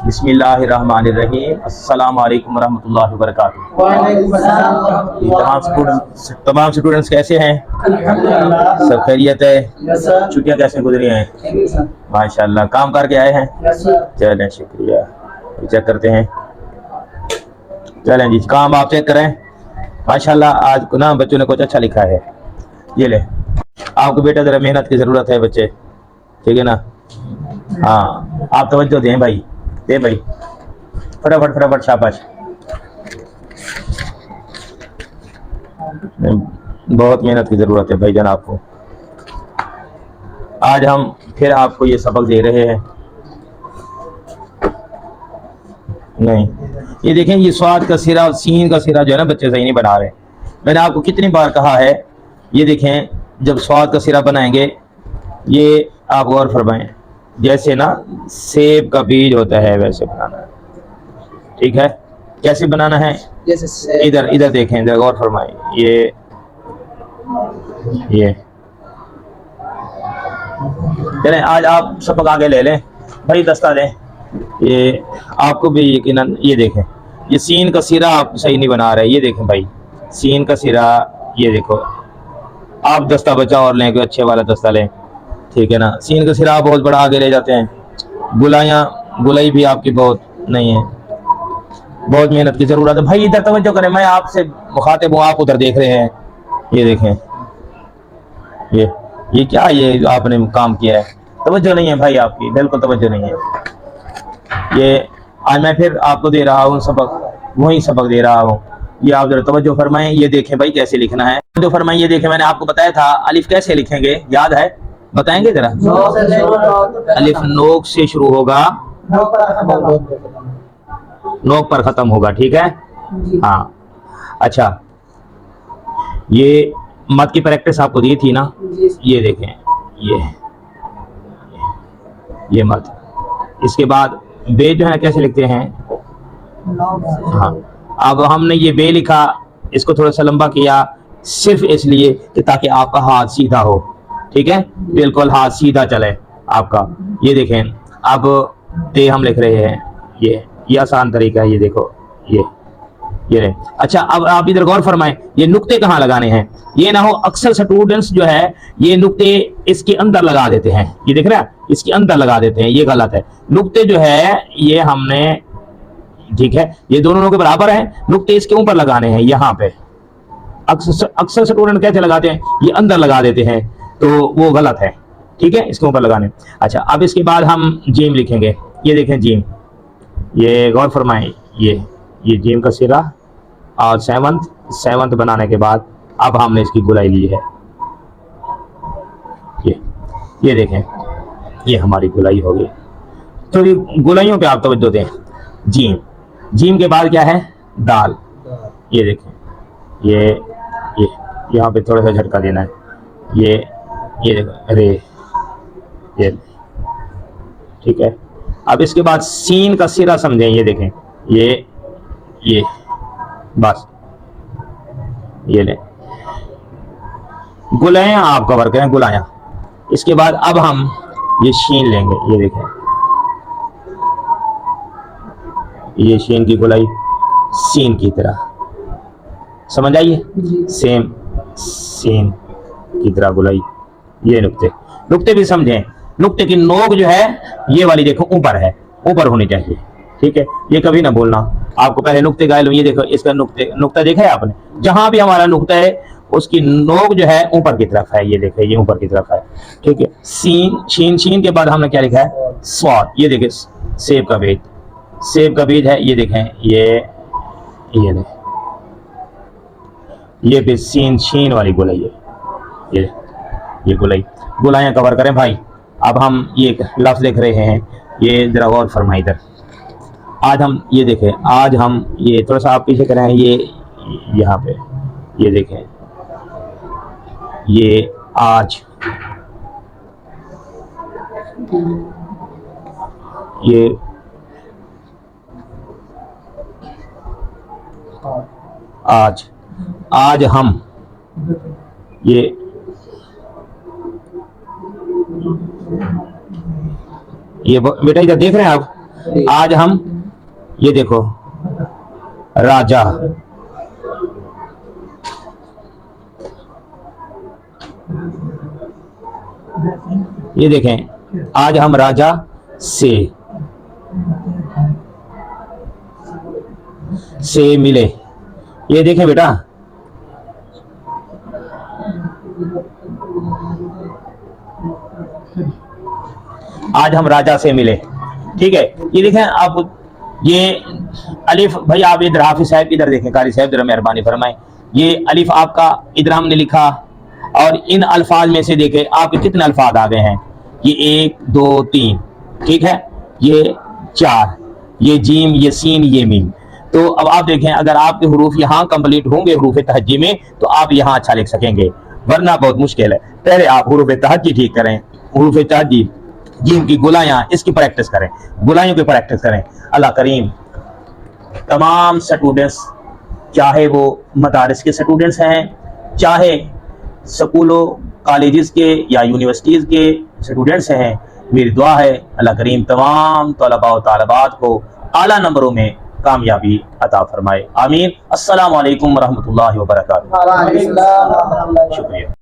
बिस्मिल्लाहिर्रहमानिर्रहीम। अस्सलाम वालेकुम वरहमतुल्लाहि वबरकातुहू। तमाम स्टूडेंट्स कैसे हैं? सब खैरियत है? छुट्टियाँ कैसे गुजरी हैं? माशाल्लाह। काम करके आए हैं? चलें, शुक्रिया। चेक करते हैं। चलें जी, काम आप चेक करें। माशाल्लाह आज ना बच्चों ने कुछ अच्छा लिखा है। ये ले, आपको बेटा जरा मेहनत की ज़रूरत है बच्चे, ठीक है ना? हाँ, आप तवज्जो दें भाई, दे भाई, फटाफट फटाफट, शाबाश। बहुत मेहनत की ज़रूरत है भाईजान आपको। आज हम फिर आपको ये सबक दे रहे हैं। नहीं, ये देखें, ये स्वाद का सिरा, सीन का सिरा जो है ना, बच्चे सही नहीं बना रहे। मैंने आपको कितनी बार कहा है, ये देखें, जब स्वाद का सिरा बनाएंगे, ये आप गौर फरमाएं, जैसे ना सेब का बीज होता है वैसे बनाना है, ठीक है? कैसे बनाना है? जैसे इधर इधर देखें, इधर गौर फरमाएं। ये चलें, आज आप सबक आगे ले लें भाई, दस्ता लें। ये आपको भी यकीनन, ये देखें, ये सीन का सिरा आप सही नहीं बना रहे। ये देखें भाई, सीन का सिरा, ये देखो, आप दस्ता बचा और लें, कोई अच्छे वाला दस्ता लें, ठीक है ना? सीन का सिरा बहुत बड़ा आगे ले जाते हैं। गुलाई भी आपकी बहुत नहीं है, बहुत मेहनत की जरूरत है भाई। इधर तवज्जो करें, मैं आपसे मुखातिब हूँ, आप उधर देख रहे हैं। ये देखें, ये क्या, ये आपने काम किया है? तवज्जो नहीं है भाई आपकी, बिल्कुल तवज्जो नहीं है। ये आज मैं फिर आपको दे रहा हूँ सबक, वही सबक दे रहा हूँ। ये आप जरा तवज्जो फरमाएं। ये देखें भाई कैसे लिखना है, तवज्जो फरमाएं। ये देखें, मैंने आपको बताया था अलिफ कैसे लिखेंगे, याद है? बताएंगे जरा। अलिफ नोक से शुरू होगा, नोक पर खत्म होगा, ठीक है? हाँ, अच्छा, ये मत की प्रैक्टिस आपको दी थी ना? ये देखें, ये मत। इसके बाद बे जो है कैसे लिखते हैं? हाँ, अब हमने ये बे लिखा, इसको थोड़ा सा लंबा किया, सिर्फ इसलिए कि ताकि आपका हाथ सीधा हो, ठीक है? बिल्कुल हाथ सीधा चले आपका। ये देखें, अब ते हम लिख रहे हैं, ये आसान तरीका है। ये देखो, ये रहे। अच्छा, अब आप इधर गौर फरमाएं, ये नुक्ते कहाँ लगाने हैं? ये ना हो अक्सर स्टूडेंट्स जो है ये नुक्ते इसके अंदर लगा देते हैं। ये देख रहे हैं, इसके अंदर लगा देते हैं, ये गलत है। नुक्ते जो है ये हमने, ठीक है, ये दोनों नुक्ते बराबर हैं, नुक्ते इसके ऊपर लगाने हैं, यहाँ पे। अक्सर स्टूडेंट कैसे लगाते हैं? ये अंदर लगा देते हैं, तो वो गलत है, ठीक है? इसके ऊपर लगाने। अच्छा, अब इसके बाद हम जीम लिखेंगे। ये देखें जीम, ये गौर फरमाएं, ये जीम का सिरा और सेवंथ बनाने के बाद अब हमने इसकी गुलाई ली है। ये देखें, ये हमारी गुलाई हो गई। तो ये गुलाइयों पे आप तवज्जो दें। जीम के बाद क्या है? दाल। ये देखें, ये यहाँ पे थोड़ा सा झटका देना है। ये देखो, अरे ये, ठीक है? अब इसके बाद सीन का सिरा समझें। ये देखें, ये बस, ये ले, गुलायां आप कवर करें, गुलायां। इसके बाद अब हम ये शीन लेंगे। ये देखें, ये शीन की गुलाई सीन की तरह, समझ आइए? सेम सीन की तरह गुलाई। ये नुक्ते भी समझें। नुक्ते की नोक जो है ये वाली देखो ऊपर है, ऊपर होनी चाहिए, ठीक है? ये कभी ना बोलना, आपको पहले नुक्ते गायल। ये देखो, इसका नुक्ता देखा है आपने? जहां भी हमारा नुक्ता है उसकी नोक जो है ऊपर की तरफ है। ये देखे, ये ऊपर की तरफ है, ठीक है? शीन के बाद हमने क्या लिखा है? स्वाद। ये देखे, सेब का बीज है। ये देखें, ये भी शीन वाली गुलाई है। ये गुलाइयां कवर करें भाई। अब हम ये लफ्ज लिख रहे हैं, ये जरा गौर फरमाइए इधर। आज हम ये देखें, आज हम ये थोड़ा सा आप पीछे करें, ये यहाँ पे, ये देखें, ये आज, ये आज हम, ये बेटा इधर देख रहे हैं आप? आज हम ये देखो राजा, ये देखें आज हम राजा से मिले। ये देखें बेटा, आज हम राजा से मिले। ठीक है, ये देखें आप, ये अलिफ भाई आप इधर हाफिज साहब इधर देखें, कारी साहब जरा मेहरबानी फरमाएं। ये अलिफ आपका इधर हमने लिखा और इन अल्फाज में से देखें आपके कितने अल्फाज आ गए हैं। ये 1 2 3, ठीक है, ये 4, ये जीम, ये सीन, ये मीम। तो अब आप देखें अगर आपके हरूफ यहाँ कंप्लीट होंगे हरूफ तहज्जी में तो आप यहाँ अच्छा लिख सकेंगे, वरना बहुत मुश्किल है। पहले आप हरूफ तहज्जी ठीक करें, हरूफ तहज्जी, जीम की गुलायां, इसकी प्रैक्टिस करें, गुलायों की प्रैक्टिस करें। अल्लाह करीम तमाम स्टूडेंट्स, चाहे वो मदारिस के स्टूडेंट्स हैं, चाहे स्कूलों कॉलेजेस के या यूनिवर्सिटीज़ के स्टूडेंट्स हैं, मेरी दुआ है अल्लाह करीम तमाम तलबा और तालिबात को आला नंबरों में कामयाबी अता फरमाए। आमीन। अस्सलामु अलैकुम वरहमतुल्लाहि वबरकातुहू। शुक्रिया।